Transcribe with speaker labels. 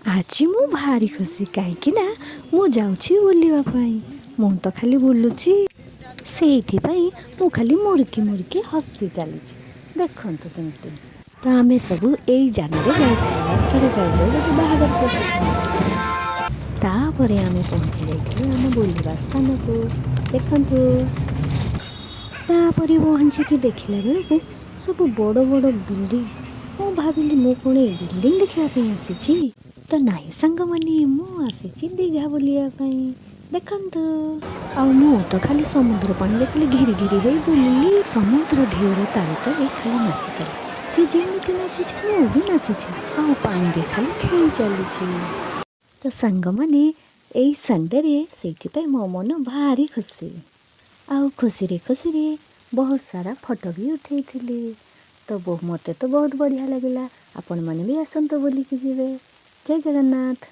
Speaker 1: आज मु भारी खुशी कहीं मु जाऊँगी बुलवा मु तो खाली बुलुची से मु खाली मुर्की मुर्की हसी चली देखु केमती तो आम सब यही जान रास्तार जाऊ जाऊ गोटे बाहागर प्रोसेसन तापर आम पहुँची जाइलु आम बुलवा स्थान को देखु तापर पहुँचिकी देखला बेलू सब बड़ बड़ बिल्डिंग मु भाविली मु कौन बिल्डिंग देखापी आसी तो नाई सांग मानी मु आसी दीघा बुलवाई देखु मु तो खाली समुद्र पानी खाली घिरी घिरी हो बुलिली समुद्र ढेउर ताल तले खाली नाची चली सी जमी नाची मु भी नाची पानी रे खाली खेली चली तो सांग माने यही संडे से मो मन भारी खुशी खुशी खुशी बहुत सारा फोटो भी उठे तो मते तो बहुत बढ़िया लगे। आपण मैंने भी आसंत बोलिकी जीवे। जय जगन्नाथ।